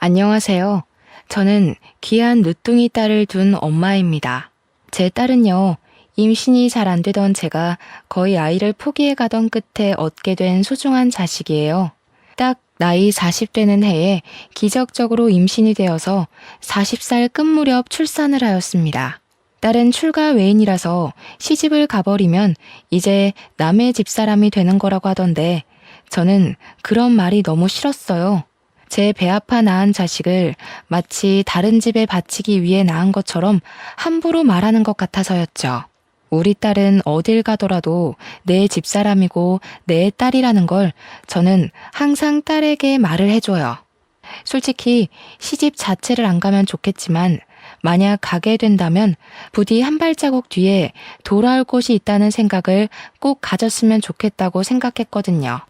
안녕하세요. 저는 귀한 늦둥이 딸을 둔 엄마입니다. 제 딸은요, 임신이 잘 안 되던 제가 거의 아이를 포기해 가던 끝에 얻게 된 소중한 자식이에요. 딱 나이 40 되는 해에 기적적으로 임신이 되어서 40살 끝 무렵 출산을 하였습니다. 딸은 출가 외인이라서 시집을 가버리면 이제 남의 집사람이 되는 거라고 하던데 저는 그런 말이 너무 싫었어요. 제 배 아파 낳은 자식을 마치 다른 집에 바치기 위해 낳은 것처럼 함부로 말하는 것 같아서였죠. 우리 딸은 어딜 가더라도 내 집사람이고 내 딸이라는 걸 저는 항상 딸에게 말을 해줘요. 솔직히 시집 자체를 안 가면 좋겠지만 만약 가게 된다면 부디 한 발자국 뒤에 돌아올 곳이 있다는 생각을 꼭 가졌으면 좋겠다고 생각했거든요.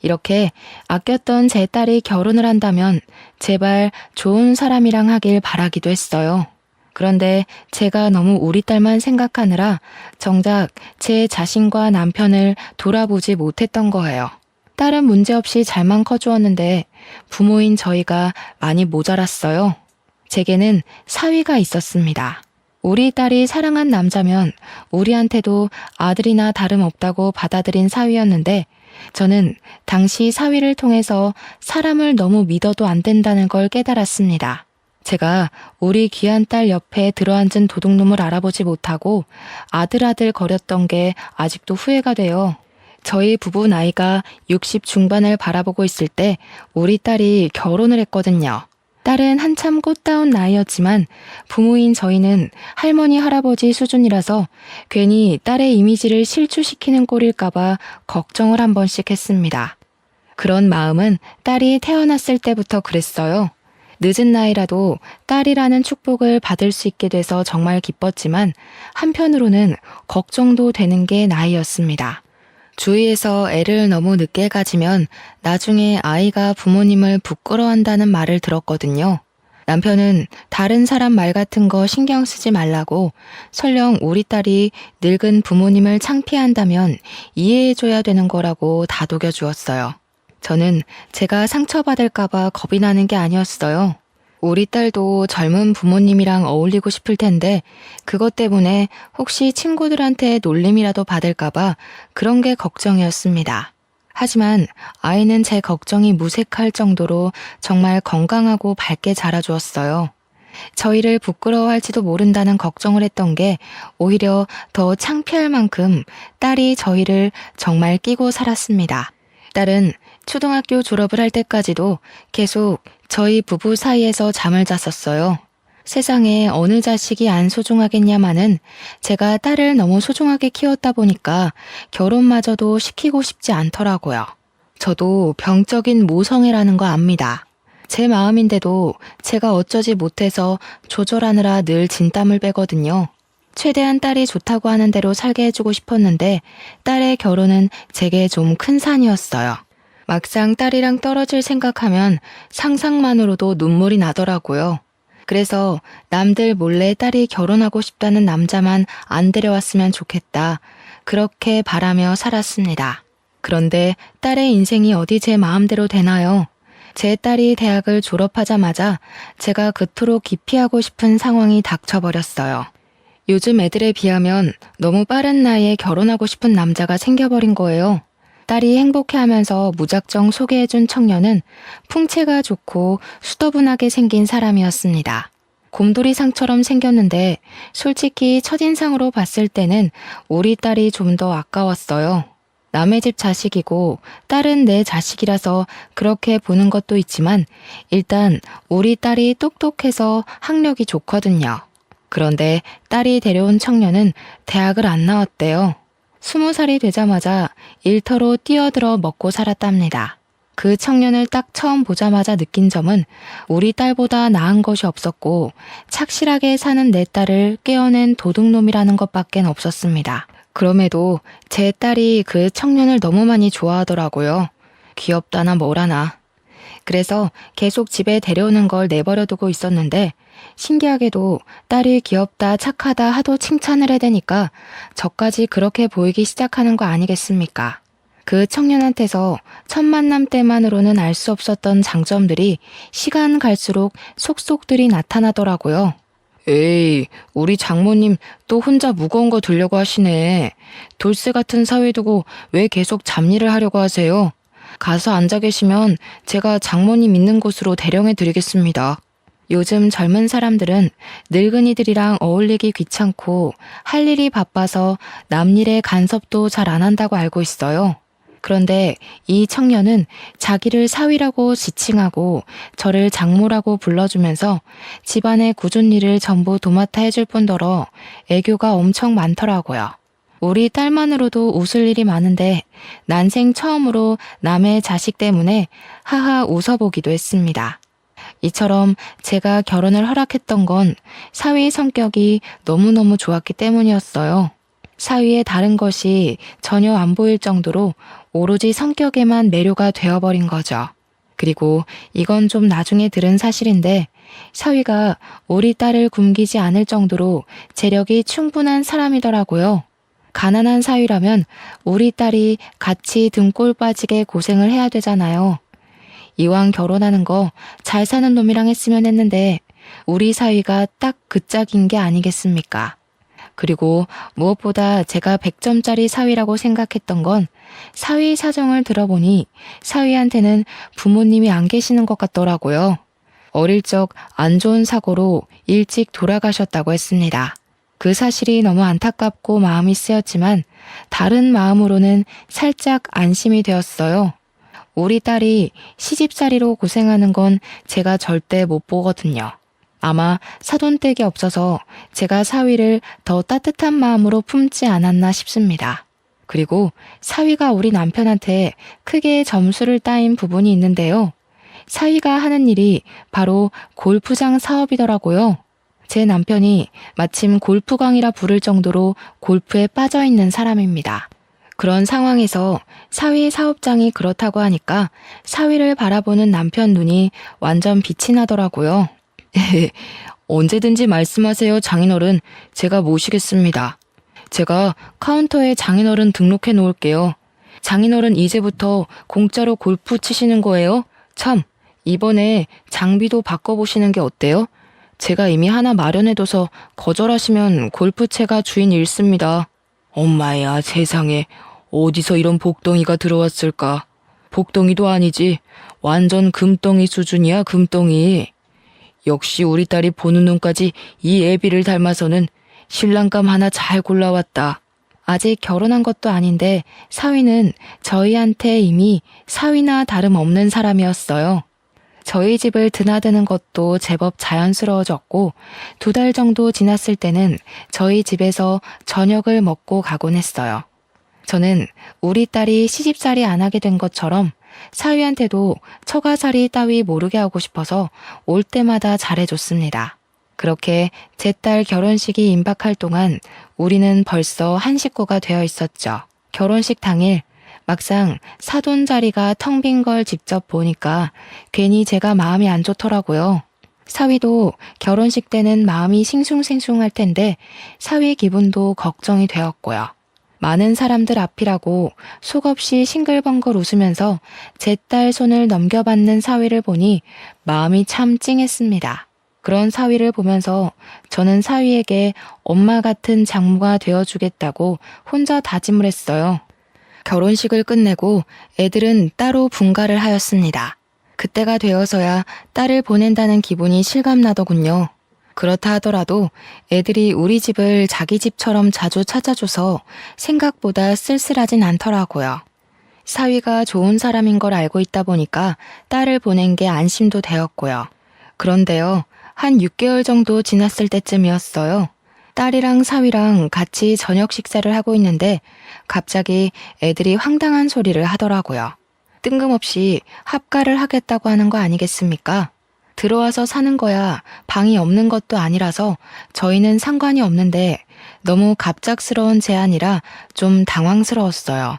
이렇게 아꼈던 제 딸이 결혼을 한다면 제발 좋은 사람이랑 하길 바라기도 했어요. 그런데 제가 너무 우리 딸만 생각하느라 정작 제 자신과 남편을 돌아보지 못했던 거예요. 딸은 문제없이 잘만 커주었는데 부모인 저희가 많이 모자랐어요. 제게는 사위가 있었습니다. 우리 딸이 사랑한 남자면 우리한테도 아들이나 다름없다고 받아들인 사위였는데 저는 당시 사위를 통해서 사람을 너무 믿어도 안 된다는 걸 깨달았습니다. 제가 우리 귀한 딸 옆에 들어앉은 도둑놈을 알아보지 못하고 아들아들 거렸던 게 아직도 후회가 돼요. 저희 부부 나이가 60 중반을 바라보고 있을 때 우리 딸이 결혼을 했거든요. 딸은 한참 꽃다운 나이였지만 부모인 저희는 할머니 할아버지 수준이라서 괜히 딸의 이미지를 실추시키는 꼴일까봐 걱정을 한 번씩 했습니다. 그런 마음은 딸이 태어났을 때부터 그랬어요. 늦은 나이라도 딸이라는 축복을 받을 수 있게 돼서 정말 기뻤지만 한편으로는 걱정도 되는 게 나이였습니다. 주위에서 애를 너무 늦게 가지면 나중에 아이가 부모님을 부끄러워한다는 말을 들었거든요. 남편은 다른 사람 말 같은 거 신경 쓰지 말라고 설령 우리 딸이 늙은 부모님을 창피한다면 이해해줘야 되는 거라고 다독여 주었어요. 저는 제가 상처받을까봐 겁이 나는 게 아니었어요. 우리 딸도 젊은 부모님이랑 어울리고 싶을 텐데 그것 때문에 혹시 친구들한테 놀림이라도 받을까봐 그런 게 걱정이었습니다. 하지만 아이는 제 걱정이 무색할 정도로 정말 건강하고 밝게 자라주었어요. 저희를 부끄러워할지도 모른다는 걱정을 했던 게 오히려 더 창피할 만큼 딸이 저희를 정말 끼고 살았습니다. 딸은 초등학교 졸업을 할 때까지도 계속 저희 부부 사이에서 잠을 잤었어요. 세상에 어느 자식이 안 소중하겠냐마는 제가 딸을 너무 소중하게 키웠다 보니까 결혼마저도 시키고 싶지 않더라고요. 저도 병적인 모성애라는 거 압니다. 제 마음인데도 제가 어쩌지 못해서 조절하느라 늘 진땀을 빼거든요. 최대한 딸이 좋다고 하는 대로 살게 해주고 싶었는데 딸의 결혼은 제게 좀 큰 산이었어요. 막상 딸이랑 떨어질 생각하면 상상만으로도 눈물이 나더라고요. 그래서 남들 몰래 딸이 결혼하고 싶다는 남자만 안 데려왔으면 좋겠다. 그렇게 바라며 살았습니다. 그런데 딸의 인생이 어디 제 마음대로 되나요? 제 딸이 대학을 졸업하자마자 제가 그토록 기피하고 싶은 상황이 닥쳐버렸어요. 요즘 애들에 비하면 너무 빠른 나이에 결혼하고 싶은 남자가 생겨버린 거예요. 딸이 행복해하면서 무작정 소개해준 청년은 풍채가 좋고 수더분하게 생긴 사람이었습니다. 곰돌이상처럼 생겼는데 솔직히 첫인상으로 봤을 때는 우리 딸이 좀 더 아까웠어요. 남의 집 자식이고 딸은 내 자식이라서 그렇게 보는 것도 있지만 일단 우리 딸이 똑똑해서 학력이 좋거든요. 그런데 딸이 데려온 청년은 대학을 안 나왔대요. 20살이 되자마자 일터로 뛰어들어 먹고 살았답니다. 그 청년을 딱 처음 보자마자 느낀 점은 우리 딸보다 나은 것이 없었고 착실하게 사는 내 딸을 깨어낸 도둑놈이라는 것밖엔 없었습니다. 그럼에도 제 딸이 그 청년을 너무 많이 좋아하더라고요. 귀엽다나 뭐라나. 그래서 계속 집에 데려오는 걸 내버려두고 있었는데 신기하게도 딸이 귀엽다 착하다 하도 칭찬을 해대니까 저까지 그렇게 보이기 시작하는 거 아니겠습니까? 그 청년한테서 첫 만남 때만으로는 알 수 없었던 장점들이 시간 갈수록 속속들이 나타나더라고요. 에이, 우리 장모님 또 혼자 무거운 거 들려고 하시네. 돌쇠 같은 사위 두고 왜 계속 잡일을 하려고 하세요? 가서 앉아 계시면 제가 장모님 있는 곳으로 대령해 드리겠습니다. 요즘 젊은 사람들은 늙은이들이랑 어울리기 귀찮고 할 일이 바빠서 남일에 간섭도 잘 안 한다고 알고 있어요. 그런데 이 청년은 자기를 사위라고 지칭하고 저를 장모라고 불러주면서 집안의 굳은 일을 전부 도맡아 해줄 뿐더러 애교가 엄청 많더라고요. 우리 딸만으로도 웃을 일이 많은데 난생 처음으로 남의 자식 때문에 하하 웃어보기도 했습니다. 이처럼 제가 결혼을 허락했던 건 사위 성격이 너무너무 좋았기 때문이었어요. 사위의 다른 것이 전혀 안 보일 정도로 오로지 성격에만 매료가 되어버린 거죠. 그리고 이건 좀 나중에 들은 사실인데 사위가 우리 딸을 굶기지 않을 정도로 재력이 충분한 사람이더라고요. 가난한 사위라면 우리 딸이 같이 등골 빠지게 고생을 해야 되잖아요. 이왕 결혼하는 거 잘 사는 놈이랑 했으면 했는데 우리 사위가 딱 그 짝인 게 아니겠습니까? 그리고 무엇보다 제가 100점짜리 사위라고 생각했던 건 사위 사정을 들어보니 사위한테는 부모님이 안 계시는 것 같더라고요. 어릴 적 안 좋은 사고로 일찍 돌아가셨다고 했습니다. 그 사실이 너무 안타깝고 마음이 쓰였지만 다른 마음으로는 살짝 안심이 되었어요. 우리 딸이 시집살이로 고생하는 건 제가 절대 못 보거든요. 아마 사돈댁이 없어서 제가 사위를 더 따뜻한 마음으로 품지 않았나 싶습니다. 그리고 사위가 우리 남편한테 크게 점수를 따인 부분이 있는데요. 사위가 하는 일이 바로 골프장 사업이더라고요. 제 남편이 마침 골프광이라 부를 정도로 골프에 빠져있는 사람입니다. 그런 상황에서 사위 사업장이 그렇다고 하니까 사위를 바라보는 남편 눈이 완전 빛이 나더라고요. 언제든지 말씀하세요, 장인어른. 제가 모시겠습니다. 제가 카운터에 장인어른 등록해 놓을게요. 장인어른 이제부터 공짜로 골프 치시는 거예요? 참, 이번에 장비도 바꿔보시는 게 어때요? 제가 이미 하나 마련해둬서 거절하시면 골프채가 주인 잃습니다. 엄마야, 세상에. 어디서 이런 복덩이가 들어왔을까? 복덩이도 아니지. 완전 금덩이 수준이야, 금덩이. 역시 우리 딸이 보는 눈까지 이 애비를 닮아서는 신랑감 하나 잘 골라왔다. 아직 결혼한 것도 아닌데 사위는 저희한테 이미 사위나 다름없는 사람이었어요. 저희 집을 드나드는 것도 제법 자연스러워졌고 2달 정도 지났을 때는 저희 집에서 저녁을 먹고 가곤 했어요. 저는 우리 딸이 시집살이 안 하게 된 것처럼 사위한테도 처가살이 따위 모르게 하고 싶어서 올 때마다 잘해줬습니다. 그렇게 제 딸 결혼식이 임박할 동안 우리는 벌써 한 식구가 되어 있었죠. 결혼식 당일 막상 사돈 자리가 텅 빈 걸 직접 보니까 괜히 제가 마음이 안 좋더라고요. 사위도 결혼식 때는 마음이 싱숭생숭할 텐데 사위 기분도 걱정이 되었고요. 많은 사람들 앞이라고 속없이 싱글벙글 웃으면서 제 딸 손을 넘겨받는 사위를 보니 마음이 참 찡했습니다. 그런 사위를 보면서 저는 사위에게 엄마 같은 장모가 되어주겠다고 혼자 다짐을 했어요. 결혼식을 끝내고 애들은 따로 분가를 하였습니다. 그때가 되어서야 딸을 보낸다는 기분이 실감나더군요. 그렇다 하더라도 애들이 우리 집을 자기 집처럼 자주 찾아줘서 생각보다 쓸쓸하진 않더라고요. 사위가 좋은 사람인 걸 알고 있다 보니까 딸을 보낸 게 안심도 되었고요. 그런데요, 한 6개월 정도 지났을 때쯤이었어요. 딸이랑 사위랑 같이 저녁 식사를 하고 있는데 갑자기 애들이 황당한 소리를 하더라고요. 뜬금없이 합가를 하겠다고 하는 거 아니겠습니까? 들어와서 사는 거야 방이 없는 것도 아니라서 저희는 상관이 없는데 너무 갑작스러운 제안이라 좀 당황스러웠어요.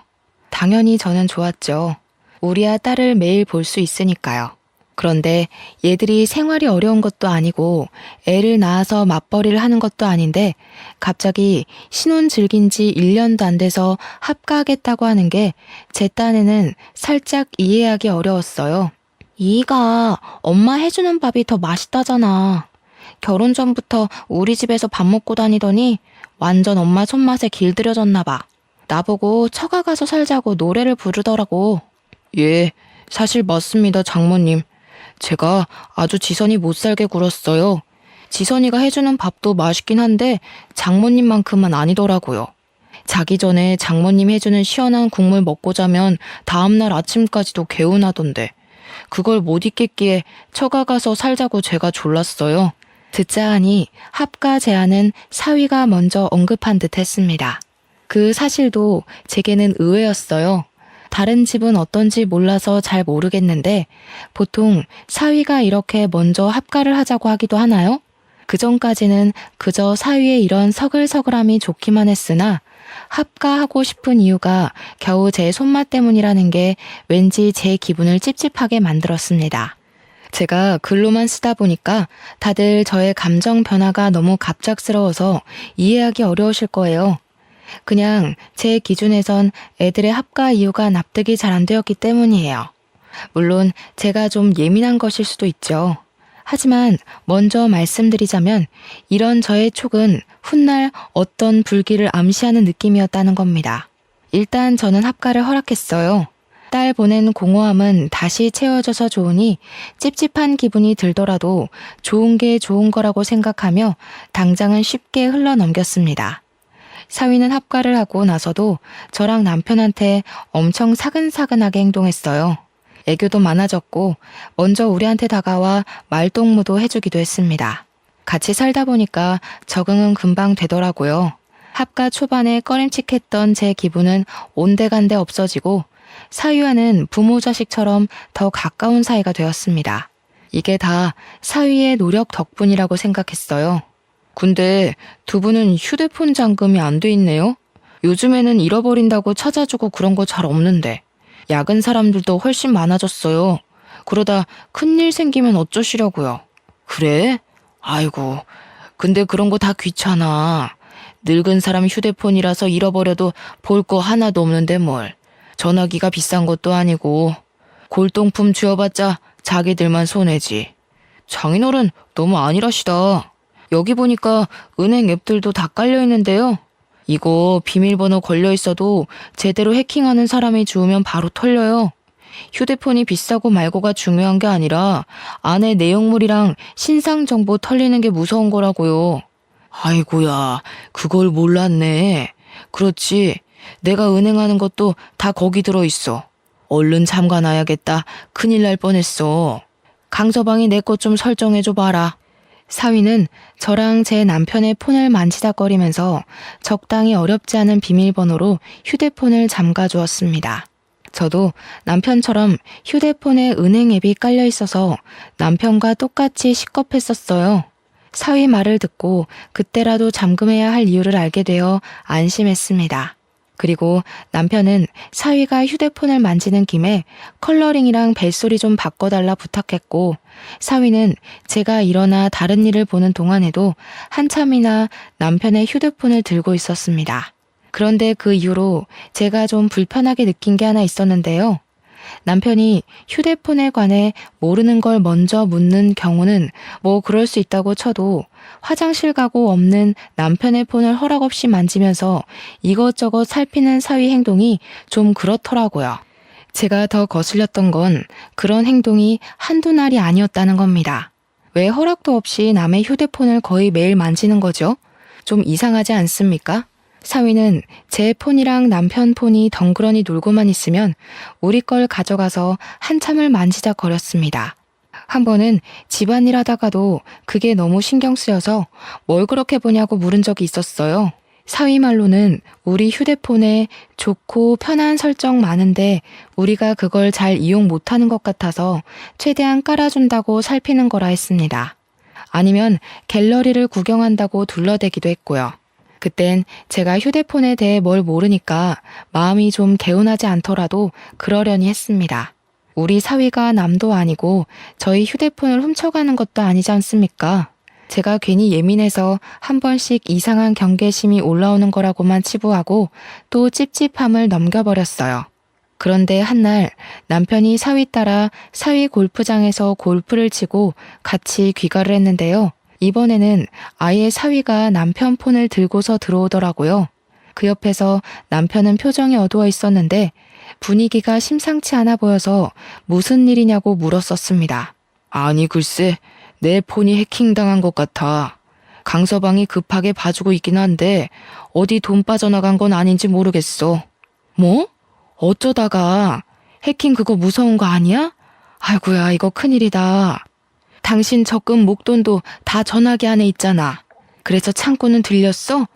당연히 저는 좋았죠. 우리야 딸을 매일 볼 수 있으니까요. 그런데 얘들이 생활이 어려운 것도 아니고 애를 낳아서 맞벌이를 하는 것도 아닌데 갑자기 신혼 즐긴 지 1년도 안 돼서 합가하겠다고 하는 게 제 딴에는 살짝 이해하기 어려웠어요. 이가 엄마 해주는 밥이 더 맛있다잖아. 결혼 전부터 우리 집에서 밥 먹고 다니더니 완전 엄마 손맛에 길들여졌나 봐. 나보고 처가 가서 살자고 노래를 부르더라고. 예, 사실 맞습니다, 장모님. 제가 아주 지선이 못 살게 굴었어요. 지선이가 해주는 밥도 맛있긴 한데 장모님만큼은 아니더라고요. 자기 전에 장모님 해주는 시원한 국물 먹고 자면 다음날 아침까지도 개운하던데 그걸 못 잊겠기에 처가 가서 살자고 제가 졸랐어요. 듣자 하니 합가 제안은 사위가 먼저 언급한 듯 했습니다. 그 사실도 제게는 의외였어요. 다른 집은 어떤지 몰라서 잘 모르겠는데 보통 사위가 이렇게 먼저 합가를 하자고 하기도 하나요? 그전까지는 그저 사위의 이런 서글서글함이 좋기만 했으나 합가하고 싶은 이유가 겨우 제 손맛 때문이라는 게 왠지 제 기분을 찝찝하게 만들었습니다. 제가 글로만 쓰다 보니까 다들 저의 감정 변화가 너무 갑작스러워서 이해하기 어려우실 거예요. 그냥 제 기준에선 애들의 합가 이유가 납득이 잘 안 되었기 때문이에요. 물론 제가 좀 예민한 것일 수도 있죠. 하지만 먼저 말씀드리자면 이런 저의 촉은 훗날 어떤 불길을 암시하는 느낌이었다는 겁니다. 일단 저는 합가를 허락했어요. 딸 보낸 공허함은 다시 채워져서 좋으니 찝찝한 기분이 들더라도 좋은 게 좋은 거라고 생각하며 당장은 쉽게 흘러넘겼습니다. 사위는 합가를 하고 나서도 저랑 남편한테 엄청 사근사근하게 행동했어요. 애교도 많아졌고 먼저 우리한테 다가와 말동무도 해주기도 했습니다. 같이 살다 보니까 적응은 금방 되더라고요. 합가 초반에 꺼림칙했던 제 기분은 온데간데 없어지고 사위와는 부모 자식처럼 더 가까운 사이가 되었습니다. 이게 다 사위의 노력 덕분이라고 생각했어요. 근데 두 분은 휴대폰 잠금이 안 돼 있네요? 요즘에는 잃어버린다고 찾아주고 그런 거 잘 없는데. 야근 사람들도 훨씬 많아졌어요. 그러다 큰일 생기면 어쩌시려고요. 그래? 아이고, 근데 그런 거 다 귀찮아. 늙은 사람 휴대폰이라서 잃어버려도 볼 거 하나도 없는데 뭘. 전화기가 비싼 것도 아니고 골동품 쥐어봤자 자기들만 손해지. 장인어른 너무 안일하시다. 여기 보니까 은행 앱들도 다 깔려있는데요. 이거 비밀번호 걸려있어도 제대로 해킹하는 사람이 주우면 바로 털려요. 휴대폰이 비싸고 말고가 중요한 게 아니라 안에 내용물이랑 신상 정보 털리는 게 무서운 거라고요. 아이고야, 그걸 몰랐네. 그렇지, 내가 은행하는 것도 다 거기 들어있어. 얼른 잠가놔야겠다. 큰일 날 뻔했어. 강서방이 내 것 좀 설정해줘 봐라. 사위는 저랑 제 남편의 폰을 만지작거리면서 적당히 어렵지 않은 비밀번호로 휴대폰을 잠가주었습니다. 저도 남편처럼 휴대폰에 은행 앱이 깔려 있어서 남편과 똑같이 식겁했었어요. 사위 말을 듣고 그때라도 잠금해야 할 이유를 알게 되어 안심했습니다. 그리고 남편은 사위가 휴대폰을 만지는 김에 컬러링이랑 벨소리 좀 바꿔달라 부탁했고 사위는 제가 일어나 다른 일을 보는 동안에도 한참이나 남편의 휴대폰을 들고 있었습니다. 그런데 그 이후로 제가 좀 불편하게 느낀 게 하나 있었는데요. 남편이 휴대폰에 관해 모르는 걸 먼저 묻는 경우는 뭐 그럴 수 있다고 쳐도 화장실 가고 없는 남편의 폰을 허락 없이 만지면서 이것저것 살피는 사위 행동이 좀 그렇더라고요. 제가 더 거슬렸던 건 그런 행동이 한두 날이 아니었다는 겁니다. 왜 허락도 없이 남의 휴대폰을 거의 매일 만지는 거죠? 좀 이상하지 않습니까? 사위는 제 폰이랑 남편 폰이 덩그러니 놀고만 있으면 우리 걸 가져가서 한참을 만지작거렸습니다. 한 번은 집안일 하다가도 그게 너무 신경 쓰여서 뭘 그렇게 보냐고 물은 적이 있었어요. 사위 말로는 우리 휴대폰에 좋고 편한 설정 많은데 우리가 그걸 잘 이용 못하는 것 같아서 최대한 깔아준다고 살피는 거라 했습니다. 아니면 갤러리를 구경한다고 둘러대기도 했고요. 그땐 제가 휴대폰에 대해 뭘 모르니까 마음이 좀 개운하지 않더라도 그러려니 했습니다. 우리 사위가 남도 아니고 저희 휴대폰을 훔쳐가는 것도 아니지 않습니까? 제가 괜히 예민해서 한 번씩 이상한 경계심이 올라오는 거라고만 치부하고 또 찝찝함을 넘겨버렸어요. 그런데 한날 남편이 사위 따라 사위 골프장에서 골프를 치고 같이 귀가를 했는데요. 이번에는 아예 사위가 남편 폰을 들고서 들어오더라고요. 그 옆에서 남편은 표정이 어두워 있었는데 분위기가 심상치 않아 보여서 무슨 일이냐고 물었었습니다. 아니 글쎄, 내 폰이 해킹당한 것 같아. 강서방이 급하게 봐주고 있긴 한데 어디 돈 빠져나간 건 아닌지 모르겠어. 뭐? 어쩌다가? 해킹 그거 무서운 거 아니야? 아이고야, 이거 큰일이다. 당신 적금 목돈도 다 전화기 안에 있잖아. 그래서 창고는 들렸어?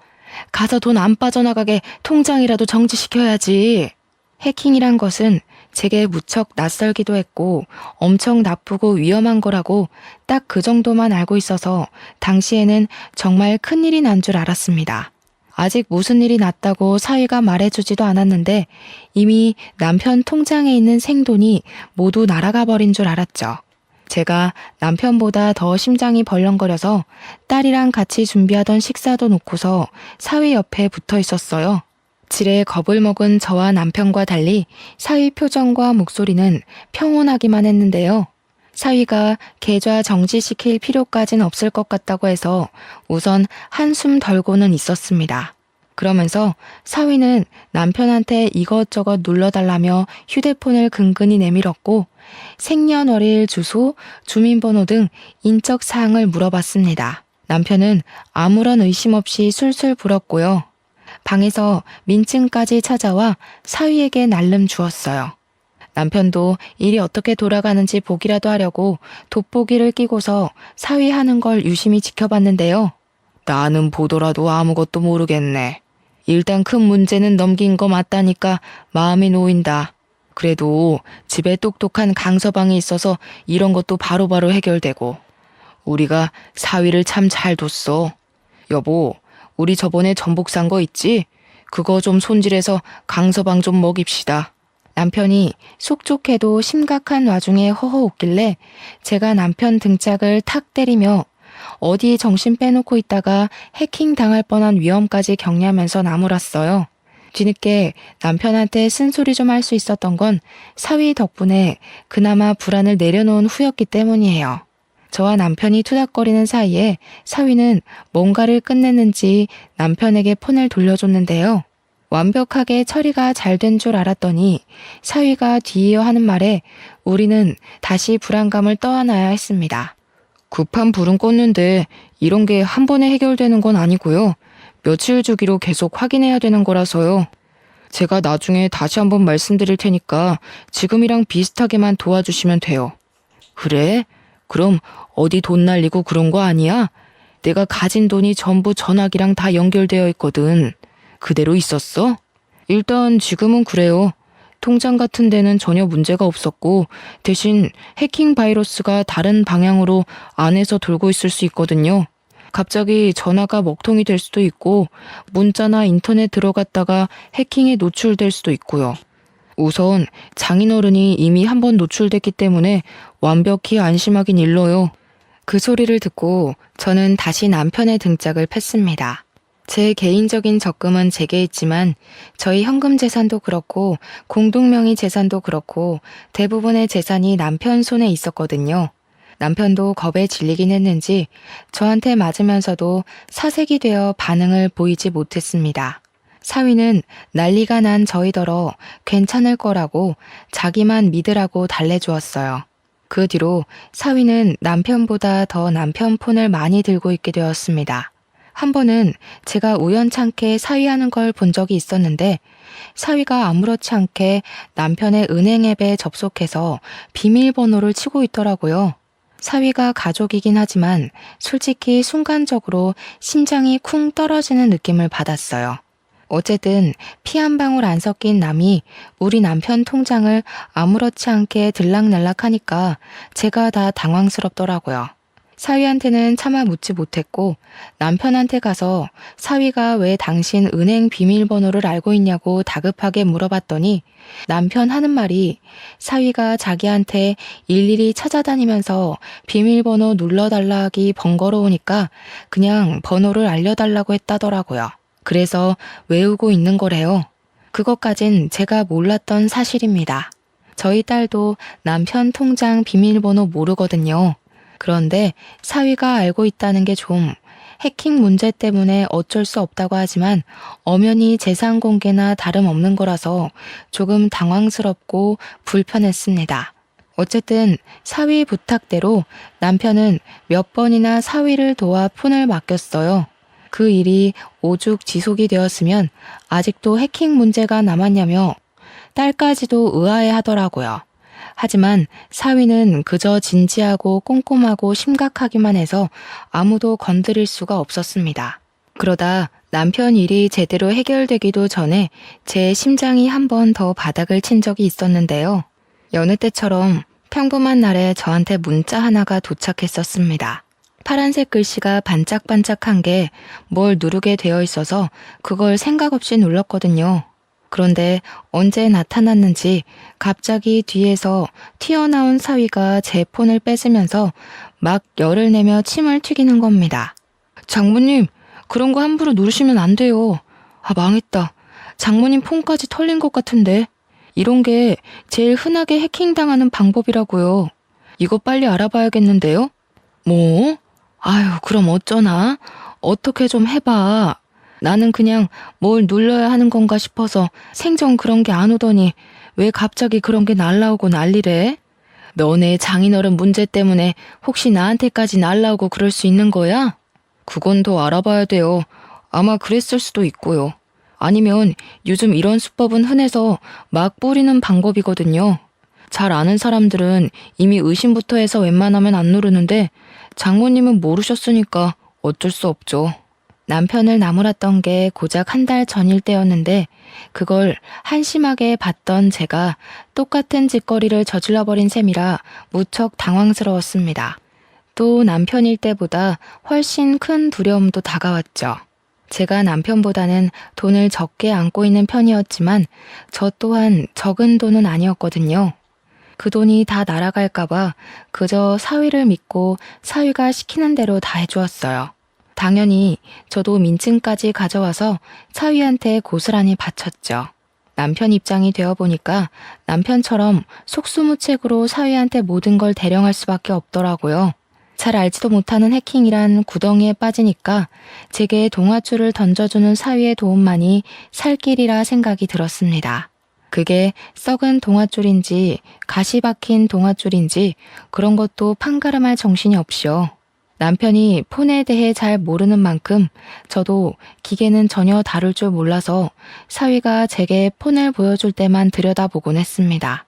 가서 돈 안 빠져나가게 통장이라도 정지시켜야지. 해킹이란 것은 제게 무척 낯설기도 했고 엄청 나쁘고 위험한 거라고 딱 그 정도만 알고 있어서 당시에는 정말 큰일이 난 줄 알았습니다. 아직 무슨 일이 났다고 사위가 말해주지도 않았는데 이미 남편 통장에 있는 생돈이 모두 날아가 버린 줄 알았죠. 제가 남편보다 더 심장이 벌렁거려서 딸이랑 같이 준비하던 식사도 놓고서 사위 옆에 붙어 있었어요. 지레 겁을 먹은 저와 남편과 달리 사위 표정과 목소리는 평온하기만 했는데요. 사위가 계좌 정지시킬 필요까진 없을 것 같다고 해서 우선 한숨 덜고는 있었습니다. 그러면서 사위는 남편한테 이것저것 눌러달라며 휴대폰을 근근히 내밀었고 생년월일, 주소, 주민번호 등 인적 사항을 물어봤습니다. 남편은 아무런 의심 없이 술술 불었고요. 방에서 민증까지 찾아와 사위에게 날름 주었어요. 남편도 일이 어떻게 돌아가는지 보기라도 하려고 돋보기를 끼고서 사위 하는 걸 유심히 지켜봤는데요. 나는 보더라도 아무것도 모르겠네. 일단 큰 문제는 넘긴 거 맞다니까 마음이 놓인다. 그래도 집에 똑똑한 강서방이 있어서 이런 것도 바로바로 해결되고. 우리가 사위를 참 잘 뒀어. 여보, 우리 저번에 전복 산 거 있지? 그거 좀 손질해서 강서방 좀 먹입시다. 남편이 속 좋게도 심각한 와중에 허허 웃길래 제가 남편 등짝을 탁 때리며 어디에 정신 빼놓고 있다가 해킹 당할 뻔한 위험까지 경냐면서 나무랐어요. 뒤늦게 남편한테 쓴소리 좀 할 수 있었던 건 사위 덕분에 그나마 불안을 내려놓은 후였기 때문이에요. 저와 남편이 투닥거리는 사이에 사위는 뭔가를 끝냈는지 남편에게 폰을 돌려줬는데요. 완벽하게 처리가 잘 된 줄 알았더니 사위가 뒤이어 하는 말에 우리는 다시 불안감을 떠안아야 했습니다. 급한 불은 껐는데 이런 게 한 번에 해결되는 건 아니고요. 며칠 주기로 계속 확인해야 되는 거라서요. 제가 나중에 다시 한번 말씀드릴 테니까 지금이랑 비슷하게만 도와주시면 돼요. 그래? 그럼 어디 돈 날리고 그런 거 아니야? 내가 가진 돈이 전부 전화기랑 다 연결되어 있거든. 그대로 있었어? 일단 지금은 그래요. 통장 같은 데는 전혀 문제가 없었고 대신 해킹 바이러스가 다른 방향으로 안에서 돌고 있을 수 있거든요. 갑자기 전화가 먹통이 될 수도 있고 문자나 인터넷 들어갔다가 해킹에 노출될 수도 있고요. 우선 장인어른이 이미 한번 노출됐기 때문에 완벽히 안심하긴 일러요. 그 소리를 듣고 저는 다시 남편의 등짝을 팼습니다. 제 개인적인 적금은 제게 있지만 저희 현금 재산도 그렇고 공동명의 재산도 그렇고 대부분의 재산이 남편 손에 있었거든요. 남편도 겁에 질리긴 했는지 저한테 맞으면서도 사색이 되어 반응을 보이지 못했습니다. 사위는 난리가 난 저희더러 괜찮을 거라고 자기만 믿으라고 달래주었어요. 그 뒤로 사위는 남편보다 더 남편 폰을 많이 들고 있게 되었습니다. 한 번은 제가 우연찮게 사위하는 걸 본 적이 있었는데 사위가 아무렇지 않게 남편의 은행 앱에 접속해서 비밀번호를 치고 있더라고요. 사위가 가족이긴 하지만 솔직히 순간적으로 심장이 쿵 떨어지는 느낌을 받았어요. 어쨌든 피 한 방울 안 섞인 남이 우리 남편 통장을 아무렇지 않게 들락날락하니까 제가 다 당황스럽더라고요. 사위한테는 차마 묻지 못했고 남편한테 가서 사위가 왜 당신 은행 비밀번호를 알고 있냐고 다급하게 물어봤더니 남편 하는 말이 사위가 자기한테 일일이 찾아다니면서 비밀번호 눌러달라 하기 번거로우니까 그냥 번호를 알려달라고 했다더라고요. 그래서 외우고 있는 거래요. 그것까진 제가 몰랐던 사실입니다. 저희 딸도 남편 통장 비밀번호 모르거든요. 그런데 사위가 알고 있다는 게 좀 해킹 문제 때문에 어쩔 수 없다고 하지만 엄연히 재산 공개나 다름없는 거라서 조금 당황스럽고 불편했습니다. 어쨌든 사위 부탁대로 남편은 몇 번이나 사위를 도와 폰을 맡겼어요. 그 일이 오죽 지속이 되었으면 아직도 해킹 문제가 남았냐며 딸까지도 의아해하더라고요. 하지만 사위는 그저 진지하고 꼼꼼하고 심각하기만 해서 아무도 건드릴 수가 없었습니다. 그러다 남편 일이 제대로 해결되기도 전에 제 심장이 한 번 더 바닥을 친 적이 있었는데요. 여느 때처럼 평범한 날에 저한테 문자 하나가 도착했었습니다. 파란색 글씨가 반짝반짝한 게 뭘 누르게 되어 있어서 그걸 생각 없이 눌렀거든요. 그런데 언제 나타났는지 갑자기 뒤에서 튀어나온 사위가 제 폰을 뺏으면서 막 열을 내며 침을 튀기는 겁니다. 장모님, 그런 거 함부로 누르시면 안 돼요. 아, 망했다. 장모님 폰까지 털린 것 같은데. 이런 게 제일 흔하게 해킹당하는 방법이라고요. 이거 빨리 알아봐야겠는데요? 뭐? 아유, 그럼 어쩌나? 어떻게 좀 해봐. 나는 그냥 뭘 눌러야 하는 건가 싶어서 생전 그런 게 안 오더니 왜 갑자기 그런 게 날라오고 난리래? 너네 장인어른 문제 때문에 혹시 나한테까지 날라오고 그럴 수 있는 거야? 그건 더 알아봐야 돼요. 아마 그랬을 수도 있고요. 아니면 요즘 이런 수법은 흔해서 막 뿌리는 방법이거든요. 잘 아는 사람들은 이미 의심부터 해서 웬만하면 안 누르는데 장모님은 모르셨으니까 어쩔 수 없죠. 남편을 나무랐던 게 고작 한 달 전일 때였는데 그걸 한심하게 봤던 제가 똑같은 짓거리를 저질러버린 셈이라 무척 당황스러웠습니다. 또 남편일 때보다 훨씬 큰 두려움도 다가왔죠. 제가 남편보다는 돈을 적게 안고 있는 편이었지만 저 또한 적은 돈은 아니었거든요. 그 돈이 다 날아갈까봐 그저 사위를 믿고 사위가 시키는 대로 다 해주었어요. 당연히 저도 민증까지 가져와서 사위한테 고스란히 바쳤죠. 남편 입장이 되어보니까 남편처럼 속수무책으로 사위한테 모든 걸 대령할 수밖에 없더라고요. 잘 알지도 못하는 해킹이란 구덩이에 빠지니까 제게 동아줄을 던져주는 사위의 도움만이 살 길이라 생각이 들었습니다. 그게 썩은 동아줄인지 가시 박힌 동아줄인지 그런 것도 판가름할 정신이 없이요. 남편이 폰에 대해 잘 모르는 만큼 저도 기계는 전혀 다룰 줄 몰라서 사위가 제게 폰을 보여줄 때만 들여다보곤 했습니다.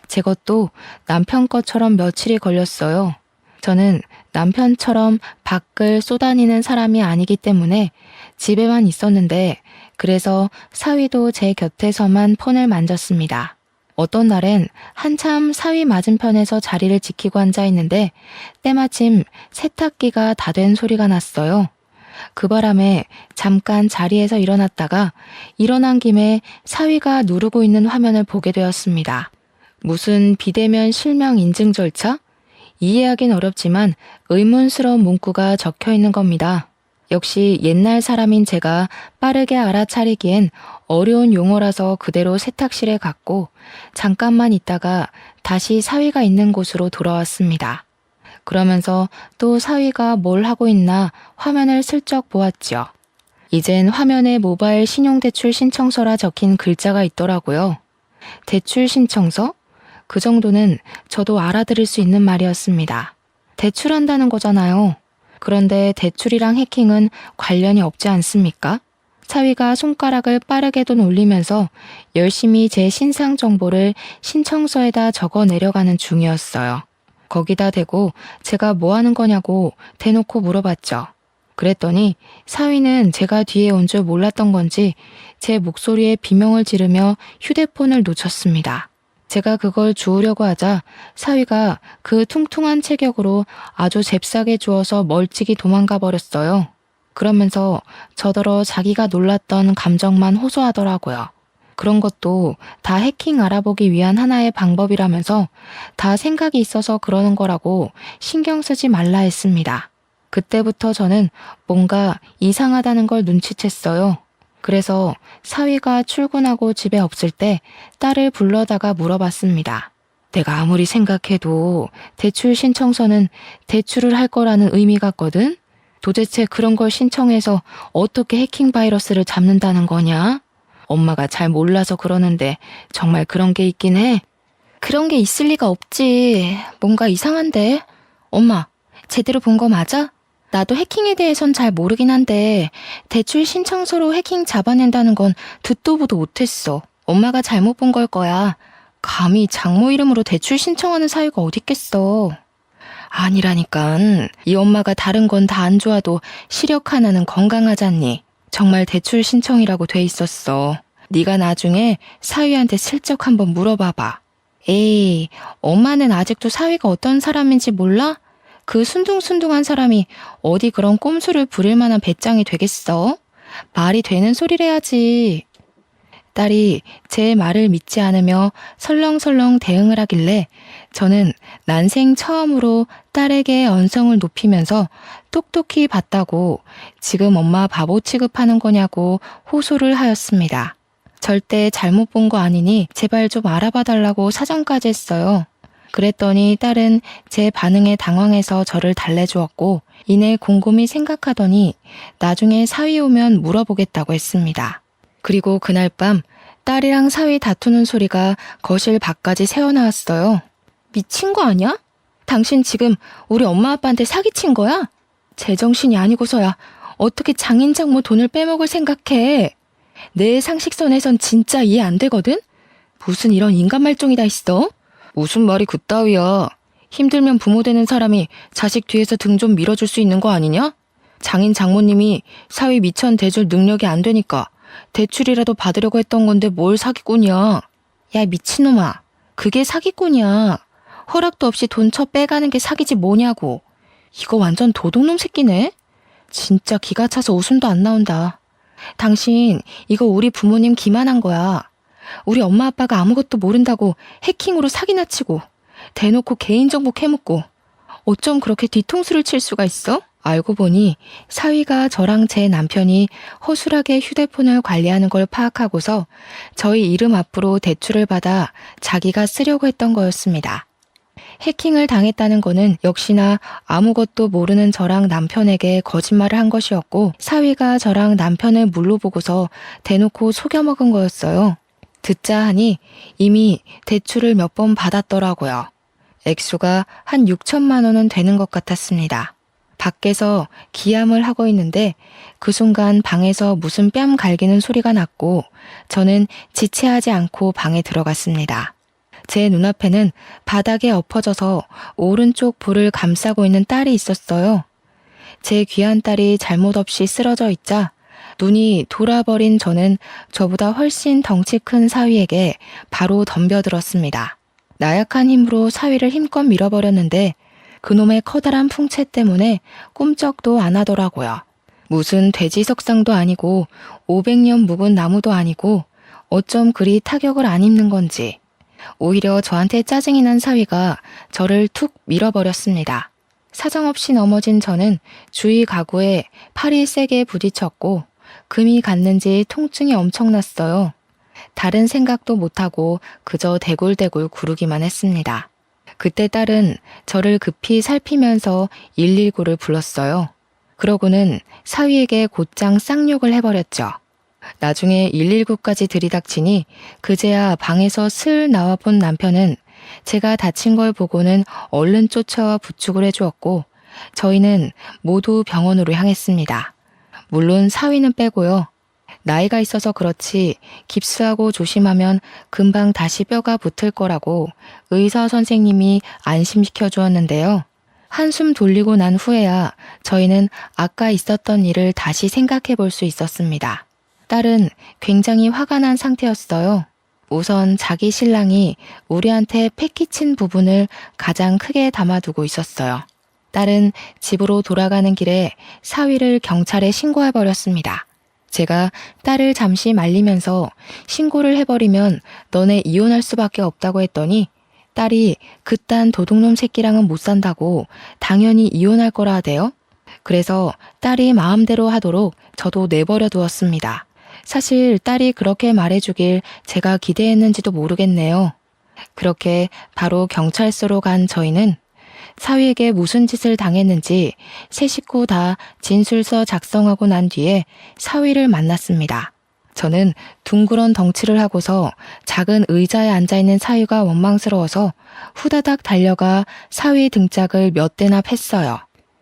제 것도 남편 것처럼 며칠이 걸렸어요. 저는 남편처럼 밖을 쏘다니는 사람이 아니기 때문에 집에만 있었는데 그래서 사위도 제 곁에서만 폰을 만졌습니다. 어떤 날엔 한참 사위 맞은편에서 자리를 지키고 앉아 있는데 때마침 세탁기가 다 된 소리가 났어요. 그 바람에 잠깐 자리에서 일어났다가 일어난 김에 사위가 누르고 있는 화면을 보게 되었습니다. 무슨 비대면 실명 인증 절차? 이해하긴 어렵지만 의문스러운 문구가 적혀 있는 겁니다. 역시 옛날 사람인 제가 빠르게 알아차리기엔 어려운 용어라서 그대로 세탁실에 갔고 잠깐만 있다가 다시 사위가 있는 곳으로 돌아왔습니다. 그러면서 또 사위가 뭘 하고 있나 화면을 슬쩍 보았죠. 이젠 화면에 모바일 신용대출 신청서라 적힌 글자가 있더라고요. 대출 신청서? 그 정도는 저도 알아들을 수 있는 말이었습니다. 대출한다는 거잖아요. 그런데 대출이랑 해킹은 관련이 없지 않습니까? 사위가 손가락을 빠르게도 올리면서 열심히 제 신상 정보를 신청서에다 적어 내려가는 중이었어요. 거기다 대고 제가 뭐 하는 거냐고 대놓고 물어봤죠. 그랬더니 사위는 제가 뒤에 온 줄 몰랐던 건지 제 목소리에 비명을 지르며 휴대폰을 놓쳤습니다. 제가 그걸 주우려고 하자 사위가 그 퉁퉁한 체격으로 아주 잽싸게 주워서 멀찍이 도망가 버렸어요. 그러면서 저더러 자기가 놀랐던 감정만 호소하더라고요. 그런 것도 다 해킹 알아보기 위한 하나의 방법이라면서 다 생각이 있어서 그러는 거라고 신경 쓰지 말라 했습니다. 그때부터 저는 뭔가 이상하다는 걸 눈치챘어요. 그래서 사위가 출근하고 집에 없을 때 딸을 불러다가 물어봤습니다. 내가 아무리 생각해도 대출 신청서는 대출을 할 거라는 의미 같거든? 도대체 그런 걸 신청해서 어떻게 해킹 바이러스를 잡는다는 거냐? 엄마가 잘 몰라서 그러는데 정말 그런 게 있긴 해? 그런 게 있을 리가 없지. 뭔가 이상한데? 엄마, 제대로 본 거 맞아? 나도 해킹에 대해선 잘 모르긴 한데 대출 신청서로 해킹 잡아낸다는 건 듣도 보도 못했어. 엄마가 잘못 본 걸 거야. 감히 장모 이름으로 대출 신청하는 사유가 어딨겠어. 아니라니깐. 이 엄마가 다른 건 다 안 좋아도 시력 하나는 건강하잖니. 정말 대출 신청이라고 돼 있었어. 네가 나중에 사위한테 슬쩍 한번 물어봐봐. 에이, 엄마는 아직도 사위가 어떤 사람인지 몰라? 그 순둥순둥한 사람이 어디 그런 꼼수를 부릴 만한 배짱이 되겠어? 말이 되는 소리를 해야지. 딸이 제 말을 믿지 않으며 설렁설렁 대응을 하길래 저는 난생 처음으로 딸에게 언성을 높이면서 똑똑히 봤다고 지금 엄마 바보 취급하는 거냐고 호소를 하였습니다. 절대 잘못 본 거 아니니 제발 좀 알아봐 달라고 사정까지 했어요. 그랬더니 딸은 제 반응에 당황해서 저를 달래주었고 이내 곰곰이 생각하더니 나중에 사위 오면 물어보겠다고 했습니다. 그리고 그날 밤 딸이랑 사위 다투는 소리가 거실 밖까지 새어나왔어요. 미친 거 아니야? 당신 지금 우리 엄마 아빠한테 사기친 거야? 제정신이 아니고서야 어떻게 장인 장모 돈을 빼먹을 생각해? 내 상식선에선 진짜 이해 안 되거든? 무슨 이런 인간 말종이 다 있어? 무슨 말이 그따위야. 힘들면 부모 되는 사람이 자식 뒤에서 등 좀 밀어줄 수 있는 거 아니냐? 장인 장모님이 사위 미천 대줄 능력이 안 되니까 대출이라도 받으려고 했던 건데 뭘 사기꾼이야. 야 미친놈아. 그게 사기꾼이야. 허락도 없이 돈 쳐 빼가는 게 사기지 뭐냐고. 이거 완전 도둑놈 새끼네. 진짜 기가 차서 웃음도 안 나온다. 당신 이거 우리 부모님 기만한 거야. 우리 엄마 아빠가 아무것도 모른다고 해킹으로 사기나 치고 대놓고 개인정보 캐묻고 어쩜 그렇게 뒤통수를 칠 수가 있어? 알고 보니 사위가 저랑 제 남편이 허술하게 휴대폰을 관리하는 걸 파악하고서 저희 이름 앞으로 대출을 받아 자기가 쓰려고 했던 거였습니다. 해킹을 당했다는 거는 역시나 아무것도 모르는 저랑 남편에게 거짓말을 한 것이었고 사위가 저랑 남편을 물로 보고서 대놓고 속여먹은 거였어요. 듣자 하니 이미 대출을 몇 번 받았더라고요. 액수가 한 6천만 원은 되는 것 같았습니다. 밖에서 기함을 하고 있는데 그 순간 방에서 무슨 뺨 갈기는 소리가 났고 저는 지체하지 않고 방에 들어갔습니다. 제 눈앞에는 바닥에 엎어져서 오른쪽 볼을 감싸고 있는 딸이 있었어요. 제 귀한 딸이 잘못 없이 쓰러져 있자 눈이 돌아버린 저는 저보다 훨씬 덩치 큰 사위에게 바로 덤벼들었습니다. 나약한 힘으로 사위를 힘껏 밀어버렸는데 그놈의 커다란 풍채 때문에 꿈쩍도 안 하더라고요. 무슨 돼지 석상도 아니고 500년 묵은 나무도 아니고 어쩜 그리 타격을 안 입는 건지. 오히려 저한테 짜증이 난 사위가 저를 툭 밀어버렸습니다. 사정없이 넘어진 저는 주위 가구에 팔이 세게 부딪혔고 금이 갔는지 통증이 엄청났어요. 다른 생각도 못하고 그저 대굴대굴 구르기만 했습니다. 그때 딸은 저를 급히 살피면서 119를 불렀어요. 그러고는 사위에게 곧장 쌍욕을 해버렸죠. 나중에 119까지 들이닥치니 그제야 방에서 슬 나와 본 남편은 제가 다친 걸 보고는 얼른 쫓아와 부축을 해주었고 저희는 모두 병원으로 향했습니다. 물론 사위는 빼고요. 나이가 있어서 그렇지 깁스하고 조심하면 금방 다시 뼈가 붙을 거라고 의사 선생님이 안심시켜 주었는데요. 한숨 돌리고 난 후에야 저희는 아까 있었던 일을 다시 생각해 볼 수 있었습니다. 딸은 굉장히 화가 난 상태였어요. 우선 자기 신랑이 우리한테 패기친 부분을 가장 크게 담아두고 있었어요. 딸은 집으로 돌아가는 길에 사위를 경찰에 신고해버렸습니다. 제가 딸을 잠시 말리면서 신고를 해버리면 너네 이혼할 수밖에 없다고 했더니 딸이 그딴 도둑놈 새끼랑은 못 산다고 당연히 이혼할 거라 하대요. 그래서 딸이 마음대로 하도록 저도 내버려 두었습니다. 사실 딸이 그렇게 말해주길 제가 기대했는지도 모르겠네요. 그렇게 바로 경찰서로 간 저희는 사위에게 무슨 짓을 당했는지 세 식구 다 진술서 작성하고 난 뒤에 사위를 만났습니다. 저는 둥그런 덩치를 하고서 작은 의자에 앉아있는 사위가 원망스러워서 후다닥 달려가 사위 등짝을 몇 대나 팼어요.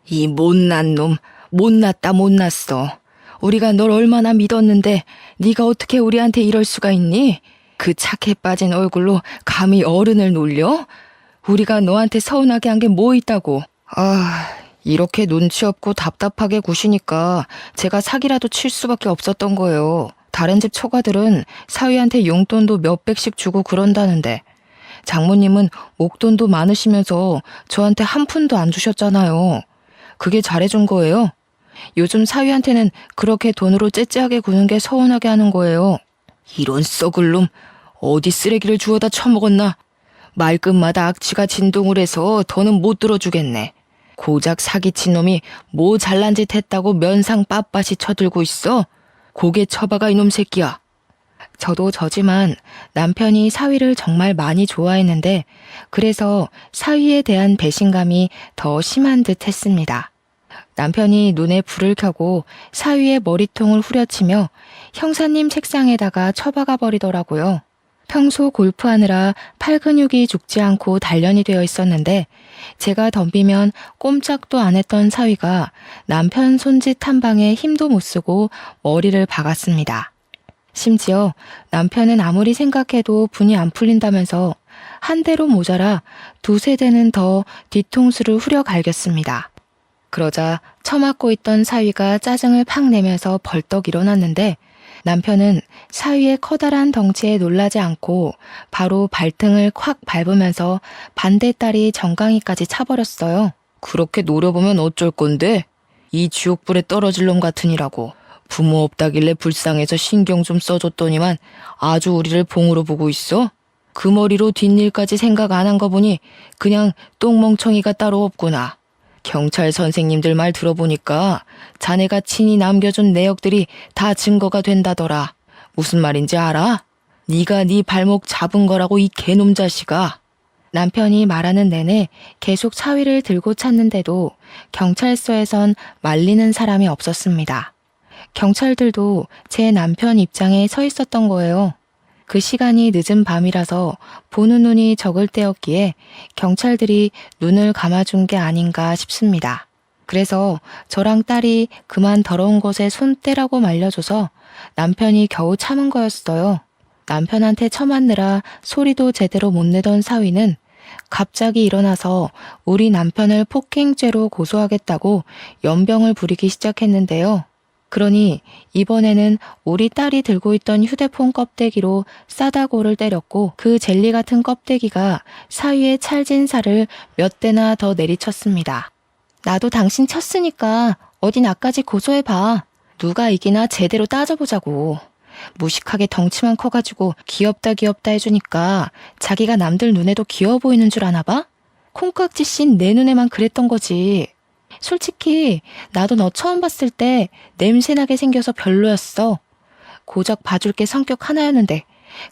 이 못난 놈, 못났다 못났어. 우리가 널 얼마나 믿었는데 네가 어떻게 우리한테 이럴 수가 있니? 그 착해 빠진 얼굴로 감히 어른을 놀려? 우리가 너한테 서운하게 한 게 뭐 있다고. 이렇게 눈치 없고 답답하게 구시니까 제가 사기라도 칠 수밖에 없었던 거예요. 다른 집 처가들은 사위한테 용돈도 몇백씩 주고 그런다는데 장모님은 옥돈도 많으시면서 저한테 한 푼도 안 주셨잖아요. 그게 잘해준 거예요. 요즘 사위한테는 그렇게 돈으로 째째하게 구는 게 서운하게 하는 거예요. 이런 썩을 놈, 어디 쓰레기를 주워다 처먹었나? 말끝마다 악취가 진동을 해서 더는 못 들어주겠네. 고작 사기친 놈이 뭐 잘난 짓 했다고 면상 빳빳이 쳐들고 있어? 고개 쳐박아 이놈 새끼야. 저도 저지만 남편이 사위를 정말 많이 좋아했는데 그래서 사위에 대한 배신감이 더 심한 듯 했습니다. 남편이 눈에 불을 켜고 사위의 머리통을 후려치며 형사님 책상에다가 처박아 버리더라고요. 평소 골프하느라 팔 근육이 죽지 않고 단련이 되어 있었는데 제가 덤비면 꼼짝도 안 했던 사위가 남편 손짓 한 방에 힘도 못 쓰고 머리를 박았습니다. 심지어 남편은 아무리 생각해도 분이 안 풀린다면서 한 대로 모자라 두세 대는 더 뒤통수를 후려 갈겼습니다. 그러자 처맞고 있던 사위가 짜증을 팍 내면서 벌떡 일어났는데 남편은 사위의 커다란 덩치에 놀라지 않고 바로 발등을 콱 밟으면서 반대다리 정강이까지 차버렸어요. 그렇게 노려보면 어쩔 건데? 이 지옥불에 떨어질 놈 같으니라고. 부모 없다길래 불쌍해서 신경 좀 써줬더니만 아주 우리를 봉으로 보고 있어? 그 머리로 뒷일까지 생각 안 한 거 보니 그냥 똥멍청이가 따로 없구나. 경찰 선생님들 말 들어보니까 자네가 친히 남겨준 내역들이 다 증거가 된다더라. 무슨 말인지 알아? 네가 네 발목 잡은 거라고 이 개놈 자식아. 남편이 말하는 내내 계속 사위를 들고 찾는데도 경찰서에선 말리는 사람이 없었습니다. 경찰들도 제 남편 입장에 서 있었던 거예요. 그 시간이 늦은 밤이라서 보는 눈이 적을 때였기에 경찰들이 눈을 감아준 게 아닌가 싶습니다. 그래서 저랑 딸이 그만 더러운 곳에 손 떼라고 말려줘서 남편이 겨우 참은 거였어요. 남편한테 처맞느라 소리도 제대로 못 내던 사위는 갑자기 일어나서 우리 남편을 폭행죄로 고소하겠다고 연병을 부리기 시작했는데요. 그러니 이번에는 우리 딸이 들고 있던 휴대폰 껍데기로 싸다고를 때렸고 그 젤리 같은 껍데기가 사위의 찰진 살을 몇 대나 더 내리쳤습니다. 나도 당신 쳤으니까 어디 나까지 고소해봐. 누가 이기나 제대로 따져보자고. 무식하게 덩치만 커가지고 귀엽다 해주니까 자기가 남들 눈에도 귀여워 보이는 줄 아나 봐? 콩깍지 씬 내 눈에만 그랬던 거지. 솔직히 나도 너 처음 봤을 때 냄새나게 생겨서 별로였어. 고작 봐줄 게 성격 하나였는데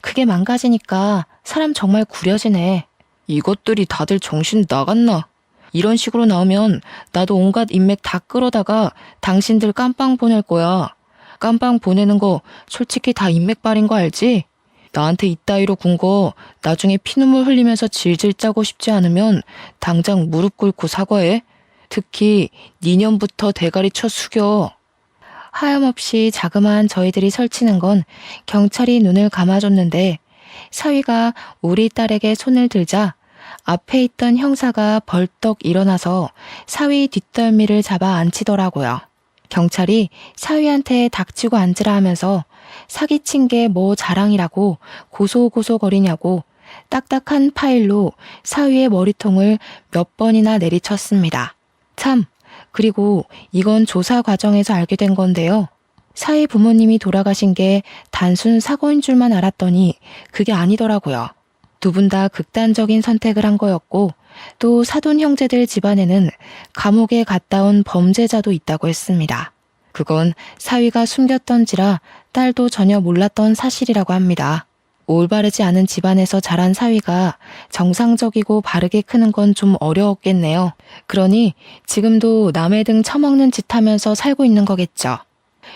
그게 망가지니까 사람 정말 구려지네. 이것들이 다들 정신 나갔나? 이런 식으로 나오면 나도 온갖 인맥 다 끌어다가 당신들 깜빵 보낼 거야. 깜빵 보내는 거 솔직히 다 인맥발인 거 알지? 나한테 이따위로 군 거 나중에 피눈물 흘리면서 질질 짜고 싶지 않으면 당장 무릎 꿇고 사과해. 특히 니년부터 대가리 쳐 숙여. 하염없이 자그마한 저희들이 설치는 건 경찰이 눈을 감아줬는데 사위가 우리 딸에게 손을 들자 앞에 있던 형사가 벌떡 일어나서 사위 뒷덜미를 잡아 앉히더라고요. 경찰이 사위한테 닥치고 앉으라 하면서 사기친 게 뭐 자랑이라고 고소고소거리냐고 딱딱한 파일로 사위의 머리통을 몇 번이나 내리쳤습니다. 참, 그리고 이건 조사 과정에서 알게 된 건데요. 사위 부모님이 돌아가신 게 단순 사고인 줄만 알았더니 그게 아니더라고요. 두 분 다 극단적인 선택을 한 거였고 또 사돈 형제들 집안에는 감옥에 갔다 온 범죄자도 있다고 했습니다. 그건 사위가 숨겼던지라 딸도 전혀 몰랐던 사실이라고 합니다. 올바르지 않은 집안에서 자란 사위가 정상적이고 바르게 크는 건 좀 어려웠겠네요. 그러니 지금도 남의 등 처먹는 짓 하면서 살고 있는 거겠죠.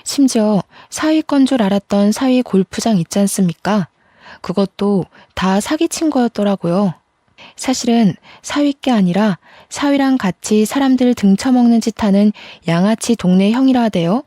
심지어 사위 건 줄 알았던 사위 골프장 있지 않습니까? 그것도 다 사기친 거였더라고요. 사실은 사위께 아니라 사위랑 같이 사람들 등쳐먹는 짓 하는 양아치 동네 형이라 하대요.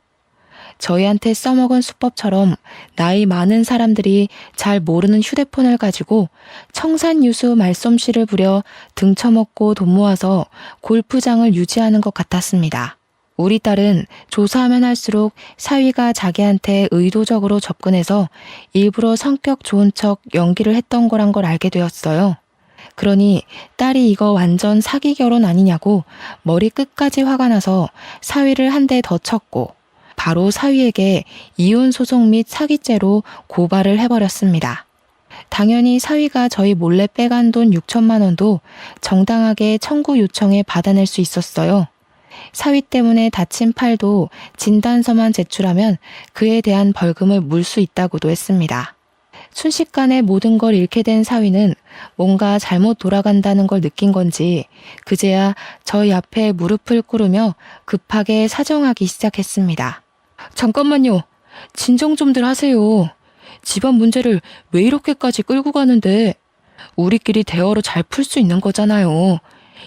저희한테 써먹은 수법처럼 나이 많은 사람들이 잘 모르는 휴대폰을 가지고 청산유수 말솜씨를 부려 등쳐먹고 돈 모아서 골프장을 유지하는 것 같았습니다. 우리 딸은 조사하면 할수록 사위가 자기한테 의도적으로 접근해서 일부러 성격 좋은 척 연기를 했던 거란 걸 알게 되었어요. 그러니 딸이 이거 완전 사기 결혼 아니냐고 머리 끝까지 화가 나서 사위를 한 대 더 쳤고 바로 사위에게 이혼 소송 및 사기죄로 고발을 해버렸습니다. 당연히 사위가 저희 몰래 빼간 돈 6천만 원도 정당하게 청구 요청에 받아낼 수 있었어요. 사위 때문에 다친 팔도 진단서만 제출하면 그에 대한 벌금을 물 수 있다고도 했습니다. 순식간에 모든 걸 잃게 된 사위는 뭔가 잘못 돌아간다는 걸 느낀 건지 그제야 저희 앞에 무릎을 꿇으며 급하게 사정하기 시작했습니다. 잠깐만요. 진정 좀들 하세요. 집안 문제를 왜 이렇게까지 끌고 가는데 우리끼리 대화로 잘 풀 수 있는 거잖아요.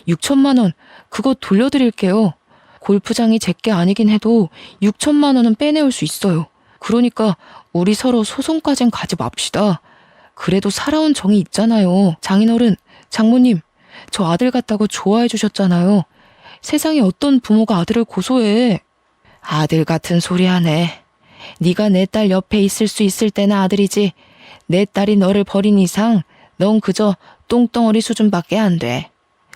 6천만 원 그거 돌려드릴게요. 골프장이 제게 아니긴 해도 6천만 원은 빼내올 수 있어요. 그러니까 우리 서로 소송까진 가지 맙시다. 그래도 살아온 정이 있잖아요. 장인어른, 장모님, 저 아들 같다고 좋아해 주셨잖아요. 세상에 어떤 부모가 아들을 고소해. 아들 같은 소리 하네. 네가 내 딸 옆에 있을 수 있을 때나 아들이지. 내 딸이 너를 버린 이상 넌 그저 똥덩어리 수준밖에 안 돼.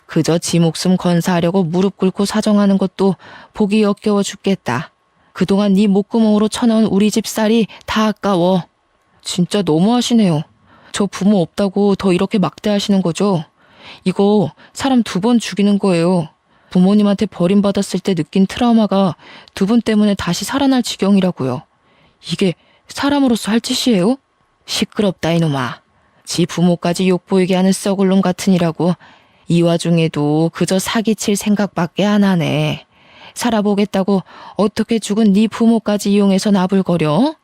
그저 지 목숨 건사하려고 무릎 꿇고 사정하는 것도 보기 역겨워 죽겠다. 그동안 네 목구멍으로 쳐넣은 우리 집 쌀이 다 아까워. 진짜 너무하시네요. 저 부모 없다고 더 이렇게 막대하시는 거죠? 이거 사람 2번 죽이는 거예요. 부모님한테 버림받았을 때 느낀 트라우마가 2분 때문에 다시 살아날 지경이라고요. 이게 사람으로서 할 짓이에요? 시끄럽다 이놈아. 지 부모까지 욕보이게 하는 썩을 놈 같으니라고. 이 와중에도 그저 사기칠 생각밖에 안 하네. 살아보겠다고 어떻게 죽은 네 부모까지 이용해서 나불거려?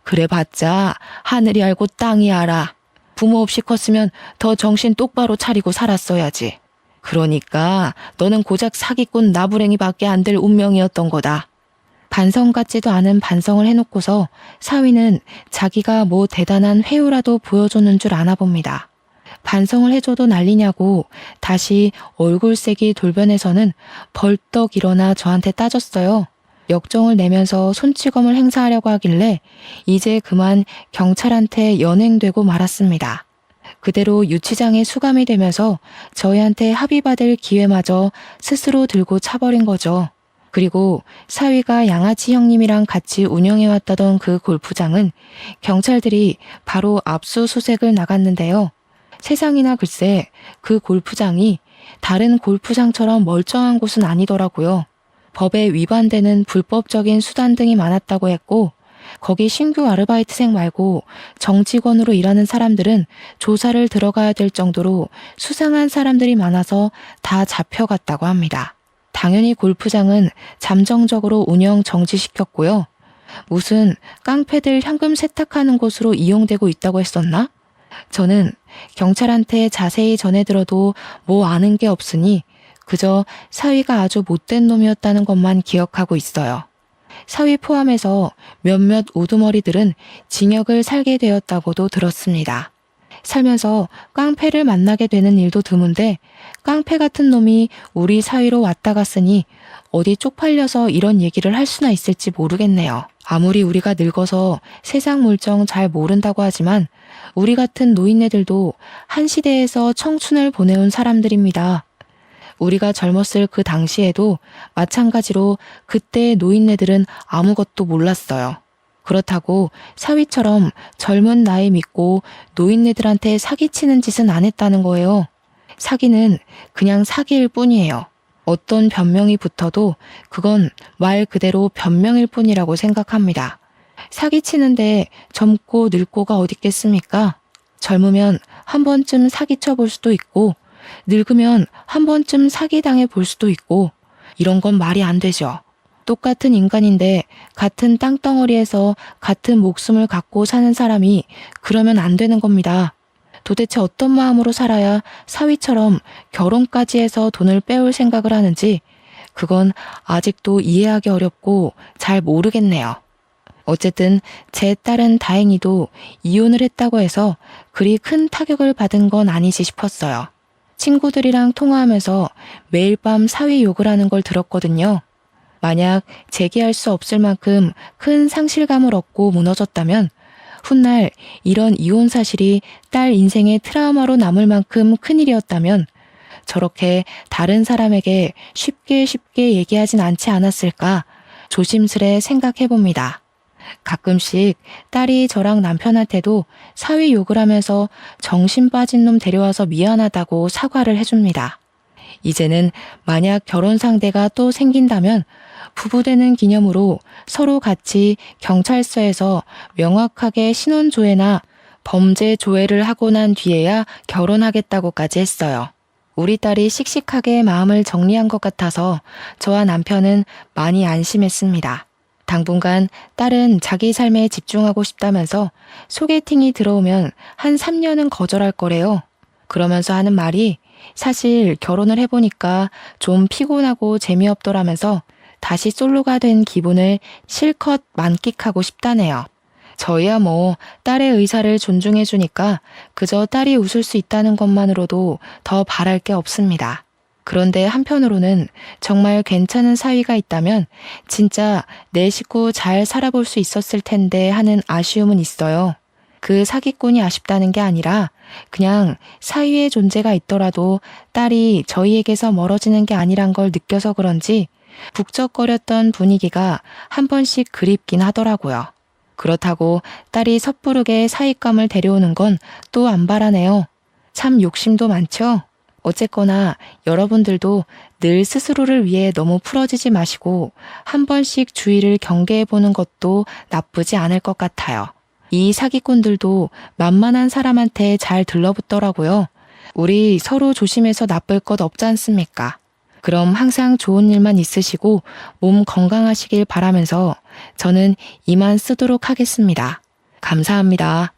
그래봤자 하늘이 알고 땅이 알아. 부모 없이 컸으면 더 정신 똑바로 차리고 살았어야지. 그러니까 너는 고작 사기꾼 나부랭이밖에 안 될 운명이었던 거다. 반성 같지도 않은 반성을 해놓고서 사위는 자기가 뭐 대단한 회유라도 보여줬는 줄 아나 봅니다. 반성을 해줘도 난리냐고 다시 얼굴색이 돌변해서는 벌떡 일어나 저한테 따졌어요. 역정을 내면서 손찌검을 행사하려고 하길래 이제 그만 경찰한테 연행되고 말았습니다. 그대로 유치장에 수감이 되면서 저희한테 합의받을 기회마저 스스로 들고 차버린 거죠. 그리고 사위가 양아치 형님이랑 같이 운영해왔다던 그 골프장은 경찰들이 바로 압수수색을 나갔는데요. 세상이나 글쎄 그 골프장이 다른 골프장처럼 멀쩡한 곳은 아니더라고요. 법에 위반되는 불법적인 수단 등이 많았다고 했고 거기 신규 아르바이트생 말고 정직원으로 일하는 사람들은 조사를 들어가야 될 정도로 수상한 사람들이 많아서 다 잡혀갔다고 합니다. 당연히 골프장은 잠정적으로 운영 정지시켰고요. 무슨 깡패들 현금 세탁하는 곳으로 이용되고 있다고 했었나? 저는 경찰한테 자세히 전해 들어도 뭐 아는 게 없으니 그저 사위가 아주 못된 놈이었다는 것만 기억하고 있어요. 사위 포함해서 몇몇 우두머리들은 징역을 살게 되었다고도 들었습니다. 살면서 깡패를 만나게 되는 일도 드문데 깡패 같은 놈이 우리 사위로 왔다 갔으니 어디 쪽팔려서 이런 얘기를 할 수나 있을지 모르겠네요. 아무리 우리가 늙어서 세상 물정 잘 모른다고 하지만 우리 같은 노인네들도 한 시대에서 청춘을 보내온 사람들입니다. 우리가 젊었을 그 당시에도 마찬가지로 그때의 노인네들은 아무것도 몰랐어요. 그렇다고 사위처럼 젊은 나이 믿고 노인네들한테 사기치는 짓은 안 했다는 거예요. 사기는 그냥 사기일 뿐이에요. 어떤 변명이 붙어도 그건 말 그대로 변명일 뿐이라고 생각합니다. 사기치는데 젊고 늙고가 어딨겠습니까? 젊으면 한 번쯤 사기쳐 볼 수도 있고 늙으면 한 번쯤 사기당해 볼 수도 있고 이런 건 말이 안 되죠. 똑같은 인간인데 같은 땅덩어리에서 같은 목숨을 갖고 사는 사람이 그러면 안 되는 겁니다. 도대체 어떤 마음으로 살아야 사위처럼 결혼까지 해서 돈을 빼올 생각을 하는지 그건 아직도 이해하기 어렵고 잘 모르겠네요. 어쨌든 제 딸은 다행히도 이혼을 했다고 해서 그리 큰 타격을 받은 건 아니지 싶었어요. 친구들이랑 통화하면서 매일 밤 사위 욕을 하는 걸 들었거든요. 만약 재기할 수 없을 만큼 큰 상실감을 얻고 무너졌다면 훗날 이런 이혼 사실이 딸 인생의 트라우마로 남을 만큼 큰일이었다면 저렇게 다른 사람에게 쉽게 얘기하진 않지 않았을까 조심스레 생각해봅니다. 가끔씩 딸이 저랑 남편한테도 사위 욕을 하면서 정신 빠진 놈 데려와서 미안하다고 사과를 해줍니다. 이제는 만약 결혼 상대가 또 생긴다면 부부되는 기념으로 서로 같이 경찰서에서 명확하게 신원조회나 범죄 조회를 하고 난 뒤에야 결혼하겠다고까지 했어요. 우리 딸이 씩씩하게 마음을 정리한 것 같아서 저와 남편은 많이 안심했습니다. 당분간 딸은 자기 삶에 집중하고 싶다면서 소개팅이 들어오면 한 3년은 거절할 거래요. 그러면서 하는 말이 사실 결혼을 해보니까 좀 피곤하고 재미없더라면서 다시 솔로가 된 기분을 실컷 만끽하고 싶다네요. 저희야 뭐 딸의 의사를 존중해주니까 그저 딸이 웃을 수 있다는 것만으로도 더 바랄 게 없습니다. 그런데 한편으로는 정말 괜찮은 사위가 있다면 진짜 내 식구 잘 살아볼 수 있었을 텐데 하는 아쉬움은 있어요. 그 사기꾼이 아쉽다는 게 아니라 그냥 사위의 존재가 있더라도 딸이 저희에게서 멀어지는 게 아니란 걸 느껴서 그런지 북적거렸던 분위기가 한 번씩 그립긴 하더라고요. 그렇다고 딸이 섣부르게 사윗감을 데려오는 건 또 안 바라네요. 참 욕심도 많죠? 어쨌거나 여러분들도 늘 스스로를 위해 너무 풀어지지 마시고 한 번씩 주의를 경계해보는 것도 나쁘지 않을 것 같아요. 이 사기꾼들도 만만한 사람한테 잘 들러붙더라고요. 우리 서로 조심해서 나쁠 것 없지 않습니까? 그럼 항상 좋은 일만 있으시고 몸 건강하시길 바라면서 저는 이만 쓰도록 하겠습니다. 감사합니다.